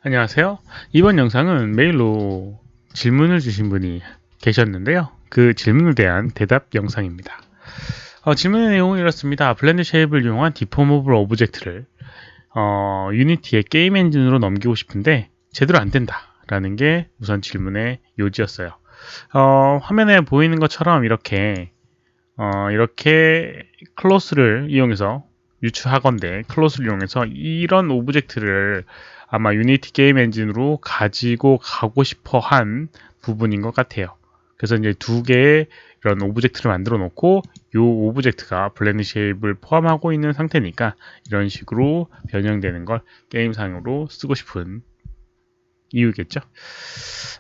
안녕하세요. 이번 영상은 메일로 질문을 주신 분이 계셨는데요. 그 질문에 대한 대답 영상입니다. 질문의 내용은 이렇습니다. 블렌드 쉐입을 이용한 디포머블 오브젝트를 유니티의 게임 엔진으로 넘기고 싶은데 제대로 안 된다 라는 게 우선 질문의 요지였어요. 화면에 보이는 것처럼 이렇게 클로스를 이용해서 유추하건대 클로스를 이용해서 이런 오브젝트를 아마 유니티 게임 엔진으로 가지고 가고 싶어 한 부분인 것 같아요. 그래서 이제 두 개의 이런 오브젝트를 만들어 놓고 이 오브젝트가 블렌드 쉐입을 포함하고 있는 상태니까 이런 식으로 변형되는 걸 게임상으로 쓰고 싶은 이유겠죠.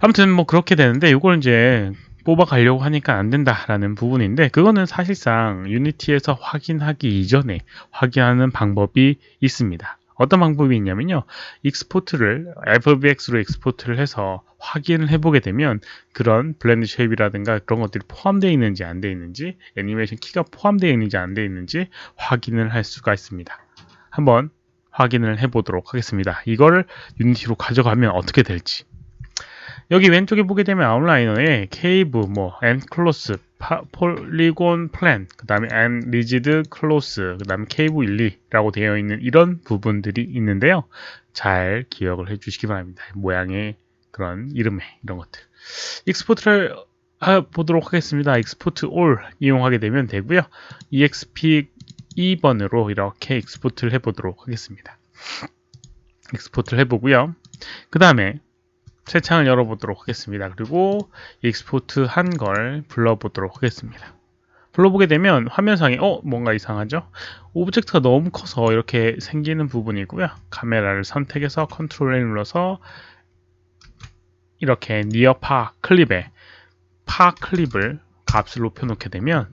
아무튼 뭐 그렇게 되는데 이걸 이제 뽑아가려고 하니까 안 된다라는 부분인데, 그거는 사실상 유니티에서 확인하기 이전에 확인하는 방법이 있습니다. 어떤 방법이 있냐면요, 익스포트를 FBX로 익스포트를 해서 확인을 해보게 되면 그런 블렌드 쉐입이라든가 그런 것들이 포함되어 있는지 안 되어 있는지, 애니메이션 키가 포함되어 있는지 안 되어 있는지 확인을 할 수가 있습니다. 한번 확인을 해보도록 하겠습니다. 이거를 유니티로 가져가면 어떻게 될지. 여기 왼쪽에 보게 되면 아웃라이너에 케이브, 엔클로스, 폴리곤 플랜, 그 다음에 엔 리지드 클로스, 그 다음에 케이브 1, 2라고 되어 있는 이런 부분들이 있는데요. 잘 기억을 해 주시기 바랍니다. 모양의 그런 이름에 이런 것들. 익스포트를 보도록 하겠습니다. 익스포트 올 이용하게 되면 되고요. EXP 2번으로 이렇게 익스포트를 해보도록 하겠습니다. 익스포트를 해보고요. 그 다음에 새 창을 열어보도록 하겠습니다. 그리고 익스포트 한 걸 불러보도록 하겠습니다. 불러보게 되면 화면상에 뭔가 이상하죠? 오브젝트가 너무 커서 이렇게 생기는 부분이고요. 카메라를 선택해서 컨트롤 N 눌러서 이렇게 니어 파 클립에 파 클립을 값을 높여놓게 되면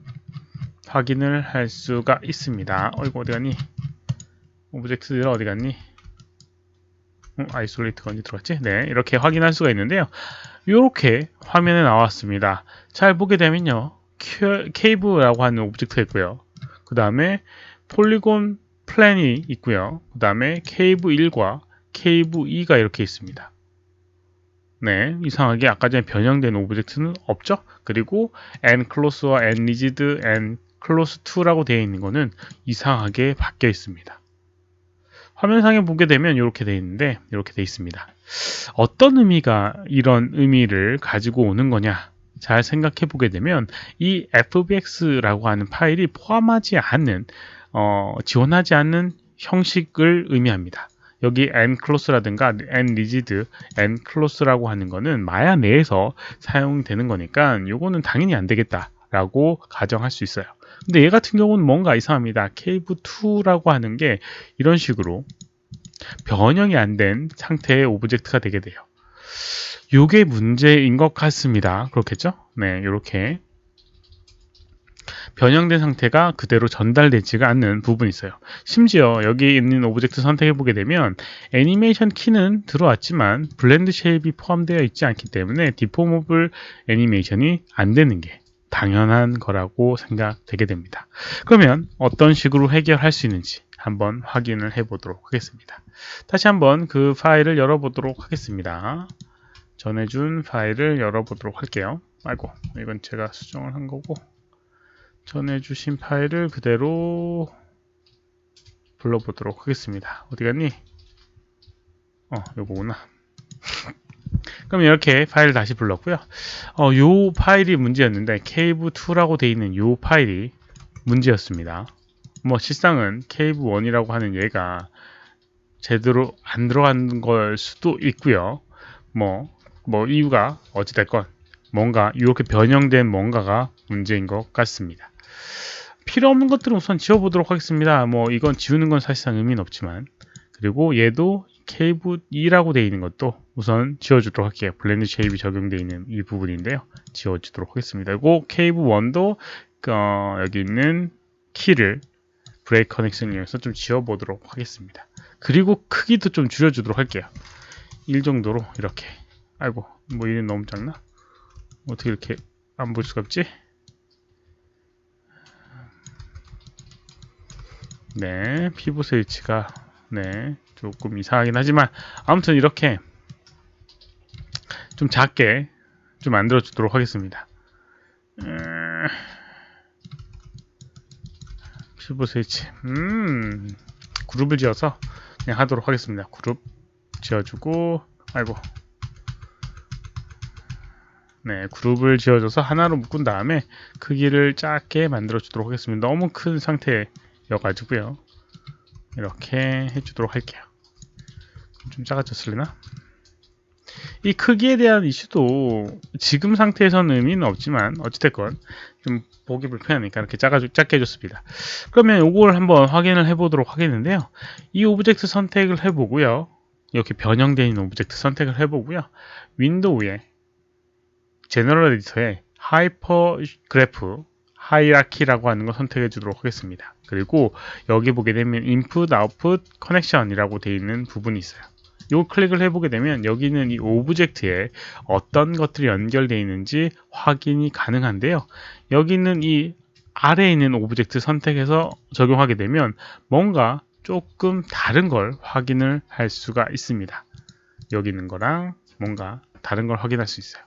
확인을 할 수가 있습니다. 이거 어디 갔니? 오브젝트들 어디 갔니? 아이솔레이트가 언제 들어갔지? 네, 이렇게 확인할 수가 있는데요. 이렇게 화면에 나왔습니다. 잘 보게 되면요, 케이브라고 하는 오브젝트가 있고요. 그 다음에 폴리곤 플랜이 있고요. 그 다음에 케이브 1과 케이브 2가 이렇게 있습니다. 네, 이상하게 아까 전에 변형된 오브젝트는 없죠? 그리고 nClose와 nRigid, nClose2라고 되어 있는 거는 이상하게 바뀌어 있습니다. 화면상에 보게 되면 이렇게 되어 있는데, 이렇게 되어 있습니다. 어떤 의미가 이런 의미를 가지고 오는 거냐? 잘 생각해 보게 되면 이 FBX라고 하는 파일이 포함하지 않는, 지원하지 않는 형식을 의미합니다. 여기 nClose라든가 nRigid, nClose라고 하는 거는 마야 내에서 사용되는 거니까 이거는 당연히 안 되겠다라고 가정할 수 있어요. 근데 얘 같은 경우는 뭔가 이상합니다. cave2라고 하는 게 이런 식으로 변형이 안 된 상태의 오브젝트가 되게 돼요. 이게 문제인 것 같습니다. 그렇겠죠? 네, 이렇게 변형된 상태가 그대로 전달되지가 않는 부분이 있어요. 심지어 여기 있는 오브젝트 선택해 보게 되면 애니메이션 키는 들어왔지만 블렌드 쉐입이 포함되어 있지 않기 때문에 디포머블 애니메이션이 안 되는 게 당연한 거라고 생각되게 됩니다. 그러면 어떤 식으로 해결할 수 있는지 한번 확인을 해 보도록 하겠습니다. 다시 한번 그 파일을 열어보도록 하겠습니다. 전해준 파일을 열어보도록 할게요. 아이고, 이건 제가 수정을 한 거고, 전해주신 파일을 그대로 불러보도록 하겠습니다. 어디 갔니? 요거구나. 그럼 이렇게 파일을 다시 불렀고요. 요 파일이 문제였는데 cave2라고 되어 있는 요 파일이 문제였습니다. 실상은 cave1이라고 하는 얘가 제대로 안 들어간 걸 수도 있고요. 이유가 어찌됐건 뭔가 이렇게 변형된 뭔가가 문제인 것 같습니다. 필요 없는 것들은 우선 지워보도록 하겠습니다. 이건 지우는 건 사실상 의미는 없지만, 그리고 얘도 케이브 2라고 되어 있는 것도 우선 지워주도록 할게요. 블렌드 쉐입이 적용되어 있는 이 부분인데요. 지워주도록 하겠습니다. 그리고 케이브 1도 여기 있는 키를 브레이크 커넥션을 이용해서 좀 지워보도록 하겠습니다. 그리고 크기도 좀 줄여주도록 할게요. 1 정도로 이렇게. 아이고, 1은 너무 작나? 어떻게 이렇게 안 볼 수가 없지? 네, 피벗의 위치가 네, 조금 이상하긴 하지만 아무튼 이렇게 좀 작게 좀 만들어 주도록 하겠습니다. 피벗 스위치 그룹을 지어서 그냥 하도록 하겠습니다. 그룹 지어주고 아이고 네, 그룹을 지어줘서 하나로 묶은 다음에 크기를 작게 만들어 주도록 하겠습니다. 너무 큰 상태여가지고요. 이렇게 해주도록 할게요. 좀 작아졌을려나? 이 크기에 대한 이슈도 지금 상태에서는 의미는 없지만 어찌됐건 좀 보기 불편하니까 이렇게 작게 해줬습니다. 그러면 이걸 한번 확인을 해보도록 하겠는데요. 이 오브젝트 선택을 해보고요. 이렇게 변형되어 있는 오브젝트 선택을 해보고요. 윈도우에 제너럴 에디터에 하이퍼 그래프 하이라키라고 하는 걸 선택해 주도록 하겠습니다. 그리고 여기 보게 되면 인풋, 아웃풋, 커넥션이라고 되어 있는 부분이 있어요. 이 클릭을 해보게 되면 여기는 이 오브젝트에 어떤 것들이 연결되어 있는지 확인이 가능한데요. 여기는 이 아래에 있는 오브젝트 선택해서 적용하게 되면 뭔가 조금 다른 걸 확인을 할 수가 있습니다. 여기 있는 거랑 뭔가 다른 걸 확인할 수 있어요.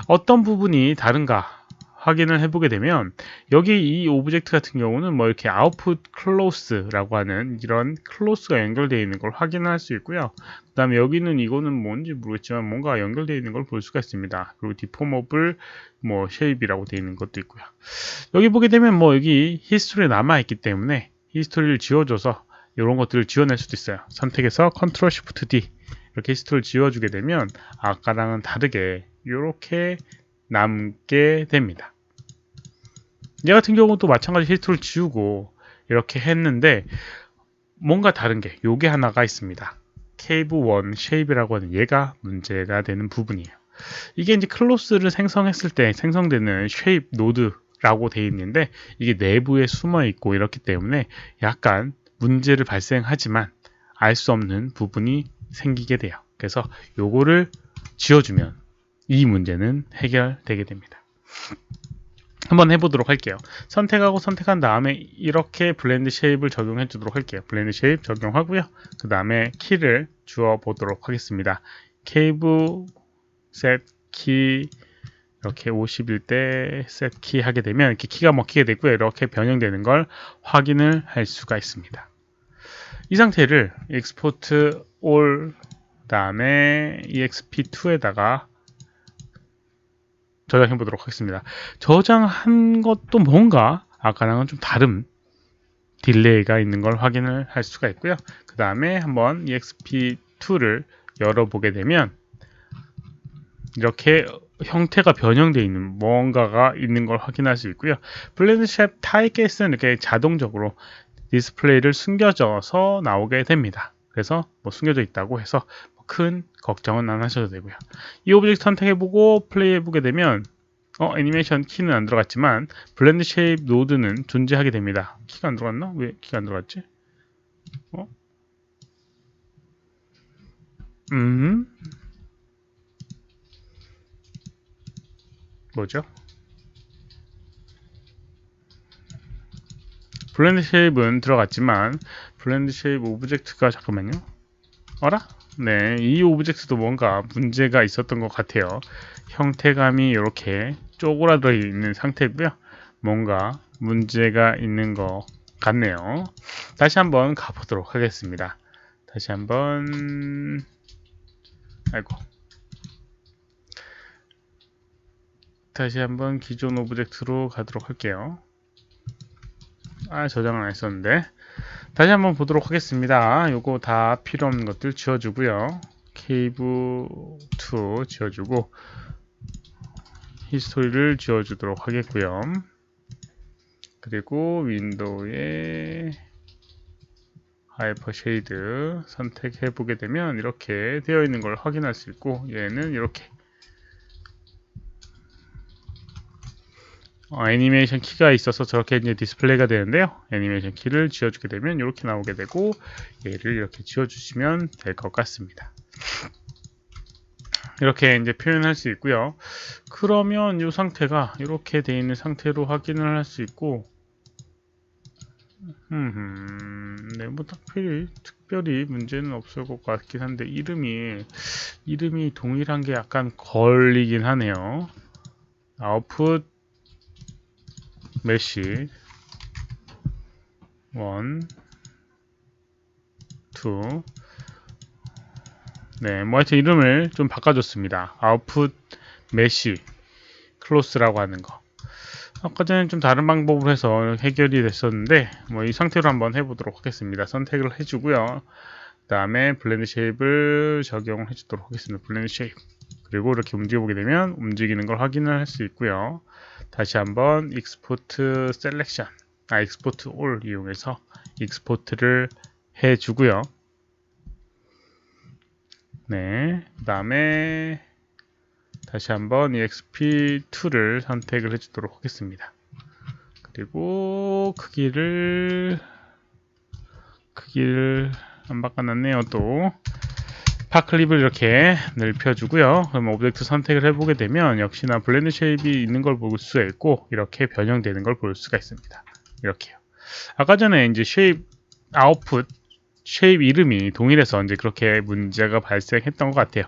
어떤 부분이 다른가 확인을 해보게 되면 여기 이 오브젝트 같은 경우는 뭐 이렇게 output close라고 하는 이런 클로스가 연결되어 있는 걸 확인할 수 있고요. 그 다음에 여기는 이거는 뭔지 모르겠지만 뭔가 연결되어 있는 걸 볼 수가 있습니다. 그리고 deformable 뭐 shape이라고 되어 있는 것도 있고요. 여기 보게 되면 뭐 여기 히스토리에 남아 있기 때문에 히스토리를 지워줘서 이런 것들을 지워낼 수도 있어요. 선택해서 Ctrl Shift D 이렇게 히스토리를 지워주게 되면 아까랑은 다르게 이렇게 남게 됩니다. 얘 같은 경우도 마찬가지 히스토리를 지우고 이렇게 했는데 뭔가 다른 게 요게 하나가 있습니다. Cave 1 Shape이라고 하는 얘가 문제가 되는 부분이에요. 이게 이제 클로스를 생성했을 때 생성되는 Shape 노드라고 되어 있는데 이게 내부에 숨어 있고 이렇기 때문에 약간 문제를 발생하지만 알 수 없는 부분이 생기게 돼요. 그래서 요거를 지워주면 이 문제는 해결되게 됩니다. 한번 해보도록 할게요. 선택하고 선택한 다음에 이렇게 블렌드 쉐입을 적용해 주도록 할게요. 블렌드 쉐입 적용하고요. 그 다음에 키를 주어 보도록 하겠습니다. 케이브 셋 키 이렇게 50일 때 셋 키 하게 되면 이렇게 키가 먹히게 되고요. 이렇게 변형되는 걸 확인을 할 수가 있습니다. 이 상태를 export all 다음에 exp2에다가 저장해 보도록 하겠습니다. 저장한 것도 뭔가 아까랑은 좀 다른 딜레이가 있는 걸 확인을 할 수가 있고요. 그 다음에 한번 exp2를 열어보게 되면 이렇게 형태가 변형되어 있는 뭔가가 있는 걸 확인할 수 있고요. 블렌드 쉐입 타입게스는 이렇게 자동적으로 디스플레이를 숨겨져서 나오게 됩니다. 그래서 뭐 숨겨져 있다고 해서 큰 걱정은 안 하셔도 되고요. 이 오브젝트 선택해보고 플레이해보게 되면 애니메이션 키는 안 들어갔지만 블렌드 쉐입 노드는 존재하게 됩니다. 키가 안 들어갔나? 왜 키가 안 들어갔지? 뭐죠? 블렌드 쉐입은 들어갔지만 블렌드 쉐입 오브젝트가 잠깐만요. 어라? 네, 이 오브젝트도 뭔가 문제가 있었던 것 같아요. 형태감이 이렇게 쪼그라들어 있는 상태고요. 뭔가 문제가 있는 것 같네요. 다시 한번 가보도록 하겠습니다. 다시 한번 다시 한번 기존 오브젝트로 가도록 할게요. 저장을 안 했었는데 다시 한번 보도록 하겠습니다. 요거 다 필요 없는 것들 지워주고요. cave2 지워주고 히스토리를 지워주도록 하겠고요. 그리고 윈도우에 하이퍼 쉐이드 선택해 보게 되면 이렇게 되어 있는 걸 확인할 수 있고 얘는 이렇게 애니메이션 키가 있어서 저렇게 이제 디스플레이가 되는데요. 애니메이션 키를 지워주게 되면 이렇게 나오게 되고 얘를 이렇게 지워주시면 될 것 같습니다. 이렇게 이제 표현할 수 있고요. 그러면 이 상태가 이렇게 되어 있는 상태로 확인을 할 수 있고 네, 뭐 특별히 문제는 없을 것 같긴 한데 이름이 동일한 게 약간 걸리긴 하네요. 아웃풋 메시 1, 2. 네, 뭐 하여튼 이름을 좀 바꿔줬습니다. 아웃풋 메시 클로스라고 하는 거. 아까 전에 좀 다른 방법으로 해서 해결이 됐었는데 뭐 이 상태로 한번 해보도록 하겠습니다. 선택을 해주고요. 그 다음에 블렌드 쉐입을 적용해 주도록 하겠습니다. 블렌드 쉐입. 그리고 이렇게 움직여보게 되면 움직이는 걸 확인을 할 수 있고요. 다시 한번 익스포트 셀렉션, 익스포트 올 이용해서 익스포트를 해주고요. 네, 그 다음에 다시 한번 EXP2를 선택을 해주도록 하겠습니다. 그리고 크기를 안 바꿔놨네요. 또 파클립을 이렇게 넓혀주고요. 그럼 오브젝트 선택을 해보게 되면 역시나 블렌드 쉐입이 있는 걸 볼 수가 있고 이렇게 변형되는 걸 볼 수가 있습니다. 이렇게요. 아까 전에 이제 쉐입 아웃풋 쉐입 이름이 동일해서 이제 그렇게 문제가 발생했던 것 같아요.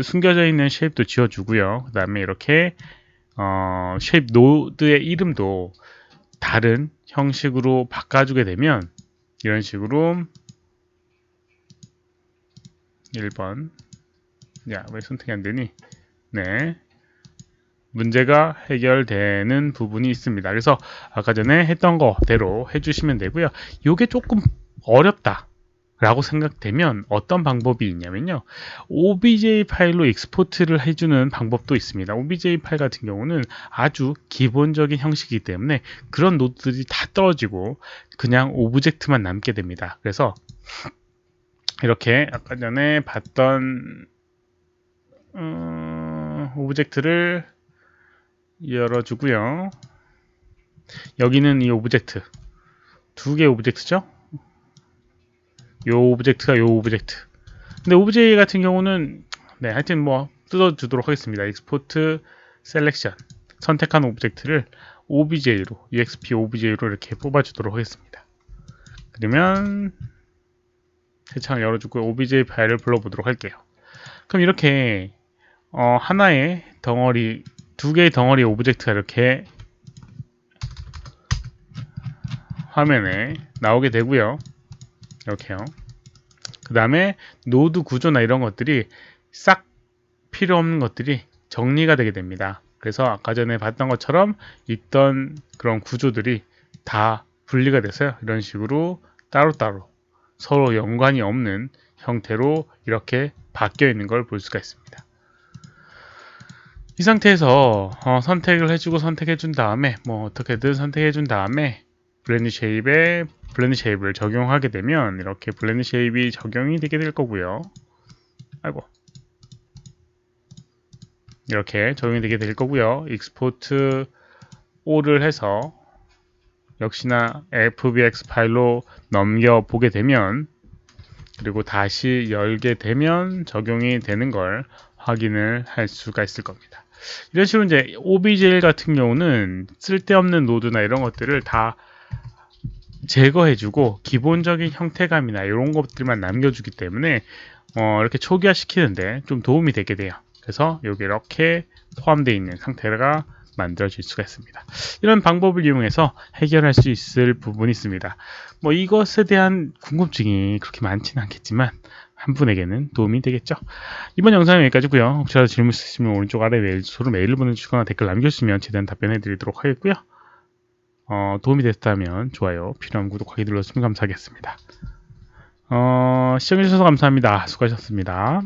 숨겨져 있는 쉐입도 지워주고요. 그 다음에 이렇게 쉐입 노드의 이름도 다른 형식으로 바꿔주게 되면 이런 식으로 1번 야, 왜 선택이 안 되니? 네. 문제가 해결되는 부분이 있습니다. 그래서 아까 전에 했던 거대로 해주시면 되고요. 이게 조금 어렵다 라고 생각되면 어떤 방법이 있냐면요. OBJ 파일로 익스포트를 해주는 방법도 있습니다. OBJ 파일 같은 경우는 아주 기본적인 형식이기 때문에 그런 노드들이 다 떨어지고 그냥 오브젝트만 남게 됩니다. 그래서 이렇게 아까 전에 봤던 오브젝트를 열어주고요. 여기는 이 오브젝트 두 개의 오브젝트죠. 요 오브젝트가 요 오브젝트. 근데 OBJ 같은 경우는 네, 하여튼 뭐 뜯어주도록 하겠습니다. 익스포트 셀렉션 선택한 오브젝트를 OBJ로 EXP OBJ로 이렇게 뽑아주도록 하겠습니다. 그러면 새 창을 열어주고 OBJ 파일을 불러보도록 할게요. 그럼 이렇게 하나의 덩어리, 두 개의 덩어리 오브젝트가 이렇게 화면에 나오게 되고요. 이렇게요. 그 다음에 노드 구조나 이런 것들이 싹 필요 없는 것들이 정리가 되게 됩니다. 그래서 아까 전에 봤던 것처럼 있던 그런 구조들이 다 분리가 돼서요. 이런 식으로 따로따로 서로 연관이 없는 형태로 이렇게 바뀌어 있는 걸 볼 수가 있습니다. 이 상태에서 선택을 해주고 선택해 준 다음에 뭐 어떻게든 선택해 준 다음에 블렌드 쉐입을 적용하게 되면 이렇게 블렌드 쉐입이 적용이 되게 될 거고요. 아이고, 이렇게 적용이 되게 될 거고요. 익스포트 all을 해서 역시나 fbx 파일로 넘겨 보게 되면 그리고 다시 열게 되면 적용이 되는 걸 확인을 할 수가 있을 겁니다. 이런 식으로 이제 OBJ 같은 경우는 쓸데없는 노드나 이런 것들을 다 제거해주고 기본적인 형태감이나 이런 것들만 남겨주기 때문에 이렇게 초기화 시키는데 좀 도움이 되게 돼요. 그래서 여기 이렇게 포함되어 있는 상태가 만들어질 수가 있습니다. 이런 방법을 이용해서 해결할 수 있을 부분이 있습니다. 뭐 이것에 대한 궁금증이 그렇게 많지는 않겠지만 한 분에게는 도움이 되겠죠. 이번 영상은 여기까지고요. 혹시라도 질문 있으시면 오른쪽 아래 메일주소로 메일을 보내주시거나 댓글 남겨주시면 최대한 답변해 드리도록 하겠고요. 도움이 됐다면 좋아요, 필요하면 구독하기 눌러주시면 감사하겠습니다. 시청해주셔서 감사합니다. 수고하셨습니다.